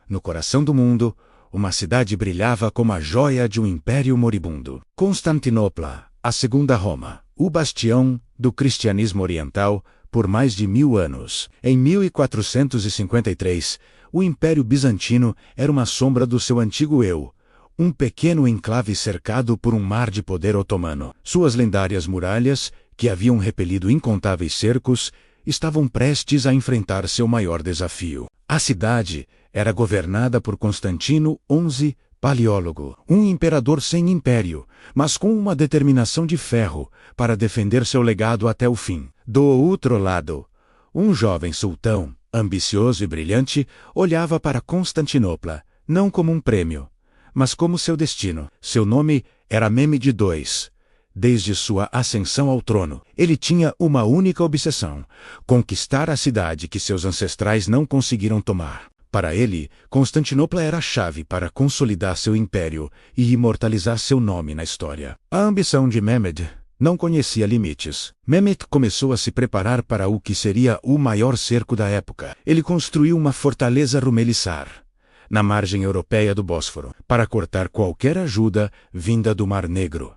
no coração do mundo, uma cidade brilhava como a joia de um império moribundo. Constantinopla, a segunda Roma, o bastião do cristianismo oriental por mais de 1000 anos. Em 1453, o Império Bizantino era uma sombra do seu antigo eu, um pequeno enclave cercado por um mar de poder otomano. Suas lendárias muralhas, que haviam repelido incontáveis cercos, estavam prestes a enfrentar seu maior desafio. A cidade era governada por Constantino XI Paleólogo, um imperador sem império, mas com uma determinação de ferro para defender seu legado até o fim. Do outro lado, um jovem sultão, ambicioso e brilhante, olhava para Constantinopla, não como um prêmio, mas como seu destino. Seu nome era Mehmed II. Desde sua ascensão ao trono, ele tinha uma única obsessão: conquistar a cidade que seus ancestrais não conseguiram tomar. Para ele, Constantinopla era a chave para consolidar seu império e imortalizar seu nome na história. A ambição de Mehmed não conhecia limites. Mehmed começou a se preparar para o que seria o maior cerco da época. Ele construiu uma fortaleza Rumelissar, na margem europeia do Bósforo, para cortar qualquer ajuda vinda do Mar Negro.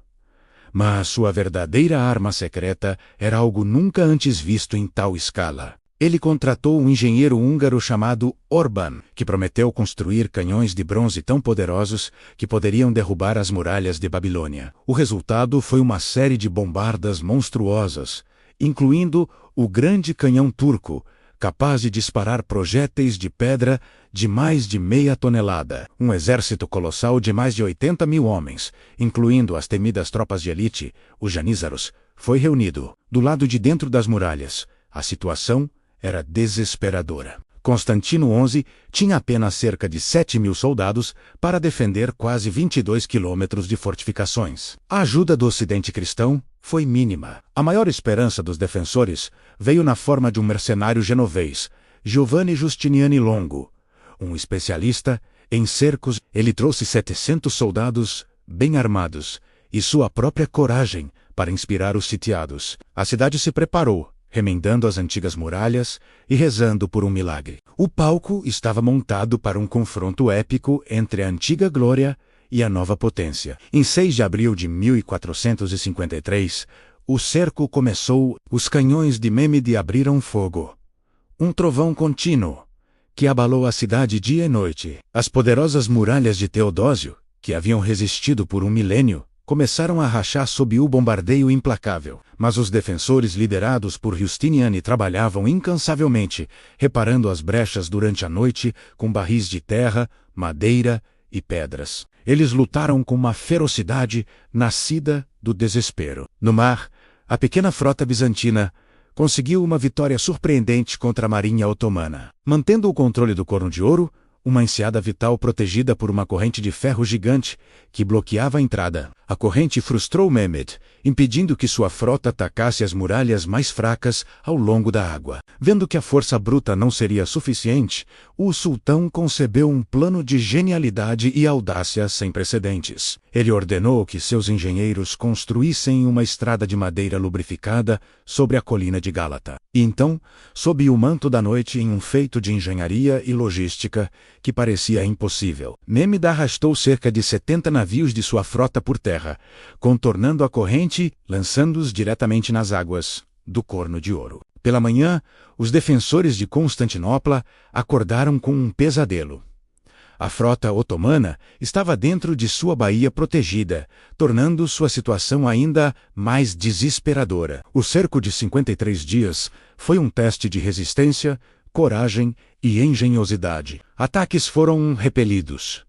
Mas sua verdadeira arma secreta era algo nunca antes visto em tal escala. Ele contratou um engenheiro húngaro chamado Orban, que prometeu construir canhões de bronze tão poderosos que poderiam derrubar as muralhas de Babilônia. O resultado foi uma série de bombardas monstruosas, incluindo o grande canhão turco, capaz de disparar projéteis de pedra de mais de 0,5 tonelada. Um exército colossal de mais de 80.000 homens, incluindo as temidas tropas de elite, os janízaros, foi reunido. Do lado de dentro das muralhas, a situação era desesperadora. Constantino XI tinha apenas cerca de 7.000 soldados para defender quase 22 quilômetros de fortificações. A ajuda do Ocidente cristão foi mínima. A maior esperança dos defensores veio na forma de um mercenário genovês, Giovanni Giustiniani Longo, um especialista em cercos. Ele trouxe 700 soldados bem armados e sua própria coragem para inspirar os sitiados. A cidade se preparou, remendando as antigas muralhas e rezando por um milagre. O palco estava montado para um confronto épico entre a antiga glória e a nova potência. Em 6 de abril de 1453, o cerco começou. Os canhões de Mehmed abriram fogo. Um trovão contínuo, que abalou a cidade dia e noite. As poderosas muralhas de Teodósio, que haviam resistido por um milênio, começaram a rachar sob o bombardeio implacável. Mas os defensores liderados por Giustiniani trabalhavam incansavelmente, reparando as brechas durante a noite com barris de terra, madeira e pedras. Eles lutaram com uma ferocidade nascida do desespero. No mar, a pequena frota bizantina conseguiu uma vitória surpreendente contra a marinha otomana. Mantendo o controle do Corno de Ouro, uma enseada vital protegida por uma corrente de ferro gigante que bloqueava a entrada. A corrente frustrou Mehmed, impedindo que sua frota atacasse as muralhas mais fracas ao longo da água. Vendo que a força bruta não seria suficiente, o sultão concebeu um plano de genialidade e audácia sem precedentes. Ele ordenou que seus engenheiros construíssem uma estrada de madeira lubrificada sobre a colina de Gálata. E então, sob o manto da noite, em um feito de engenharia e logística que parecia impossível, Mehmed arrastou cerca de 70 navios de sua frota por terra, contornando a corrente, lançando-os diretamente nas águas do Corno de Ouro. Pela manhã, os defensores de Constantinopla acordaram com um pesadelo. A frota otomana estava dentro de sua baía protegida, tornando sua situação ainda mais desesperadora. O cerco de 53 dias foi um teste de resistência, coragem e engenhosidade. Ataques foram repelidos.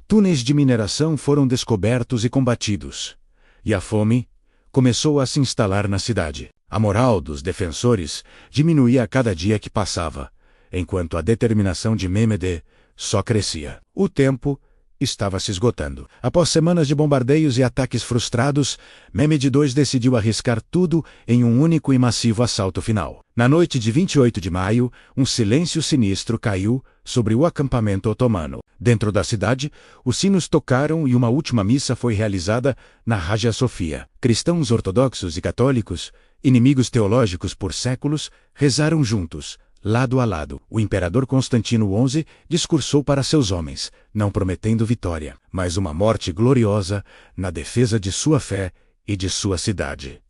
Túneis de mineração foram descobertos e combatidos. E a fome começou a se instalar na cidade. A moral dos defensores diminuía a cada dia que passava, enquanto a determinação de Mehmed só crescia. O tempo estava se esgotando. Após semanas de bombardeios e ataques frustrados, Mehmed II decidiu arriscar tudo em um único e massivo assalto final. Na noite de 28 de maio, um silêncio sinistro caiu sobre o acampamento otomano. Dentro da cidade, os sinos tocaram e uma última missa foi realizada na Hagia Sofia. Cristãos ortodoxos e católicos, inimigos teológicos por séculos, rezaram juntos, lado a lado. O imperador Constantino XI discursou para seus homens, não prometendo vitória, mas uma morte gloriosa na defesa de sua fé e de sua cidade.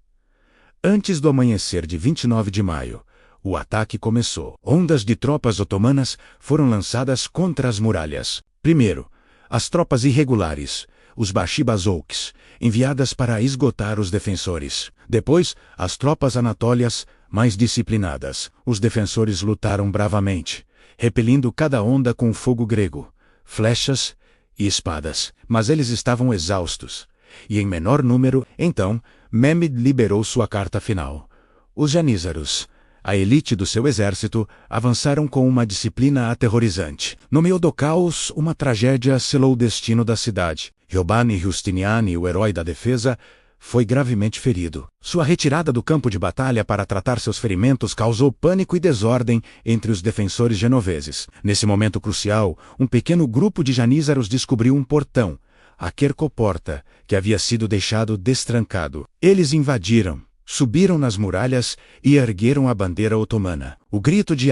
Antes do amanhecer de 29 de maio, o ataque começou. Ondas de tropas otomanas foram lançadas contra as muralhas. Primeiro, as tropas irregulares, os Bashibazouks, enviadas para esgotar os defensores. Depois, as tropas anatólias, mais disciplinadas. Os defensores lutaram bravamente, repelindo cada onda com fogo grego, flechas e espadas. Mas eles estavam exaustos, e em menor número. Então, Mehmed liberou sua carta final. Os janízaros, a elite do seu exército, avançaram com uma disciplina aterrorizante. No meio do caos, uma tragédia selou o destino da cidade. Giovanni Giustiniani, o herói da defesa, foi gravemente ferido. Sua retirada do campo de batalha para tratar seus ferimentos causou pânico e desordem entre os defensores genoveses. Nesse momento crucial, um pequeno grupo de janízaros descobriu um portão, a Quercoporta, que havia sido deixado destrancado. Eles invadiram, subiram nas muralhas e ergueram a bandeira otomana. O grito de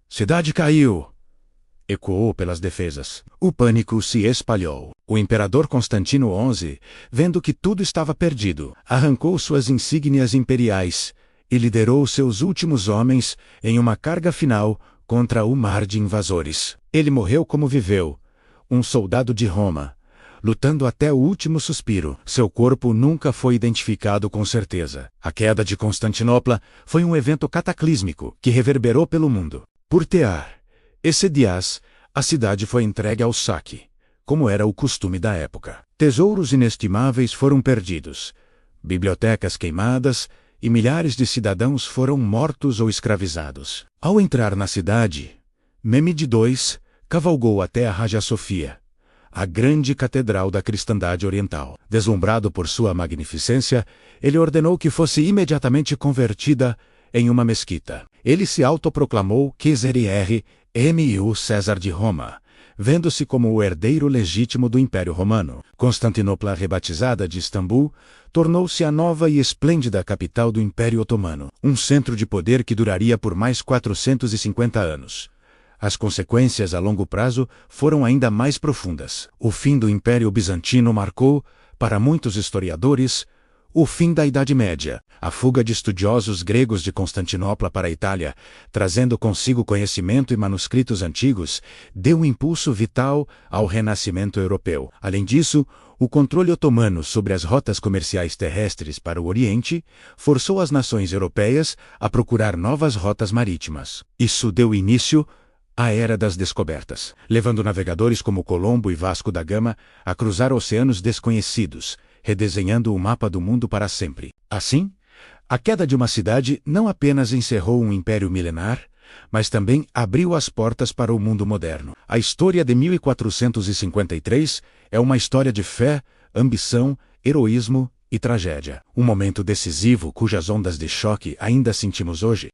cidade caiu! Ecoou pelas defesas. O pânico se espalhou. O imperador Constantino XI, vendo que tudo estava perdido, arrancou suas insígnias imperiais e liderou seus últimos homens em uma carga final contra o mar de invasores. Ele morreu como viveu, um soldado de Roma, lutando até o último suspiro. Seu corpo nunca foi identificado com certeza. A queda de Constantinopla foi um evento cataclísmico que reverberou pelo mundo. Por tear esse dias, a cidade foi entregue ao saque, como era o costume da época. Tesouros inestimáveis foram perdidos, bibliotecas queimadas e milhares de cidadãos foram mortos ou escravizados. Ao entrar na cidade, Mehmed II cavalgou até a Hagia Sofia, a grande catedral da cristandade oriental. Deslumbrado por sua magnificência, ele ordenou que fosse imediatamente convertida em uma mesquita. Ele se autoproclamou Kaiser M.U. César de Roma, vendo-se como o herdeiro legítimo do Império Romano. Constantinopla, rebatizada de Istambul, tornou-se a nova e esplêndida capital do Império Otomano, um centro de poder que duraria por mais 450 anos. As consequências a longo prazo foram ainda mais profundas. O fim do Império Bizantino marcou, para muitos historiadores, o fim da Idade Média. A fuga de estudiosos gregos de Constantinopla para a Itália, trazendo consigo conhecimento e manuscritos antigos, deu um impulso vital ao renascimento europeu. Além disso, o controle otomano sobre as rotas comerciais terrestres para o Oriente forçou as nações europeias a procurar novas rotas marítimas. Isso deu início à Era das Descobertas, levando navegadores como Colombo e Vasco da Gama a cruzar oceanos desconhecidos, redesenhando o mapa do mundo para sempre. Assim, a queda de uma cidade não apenas encerrou um império milenar, mas também abriu as portas para o mundo moderno. A história de 1453 é uma história de fé, ambição, heroísmo e tragédia. Um momento decisivo cujas ondas de choque ainda sentimos hoje.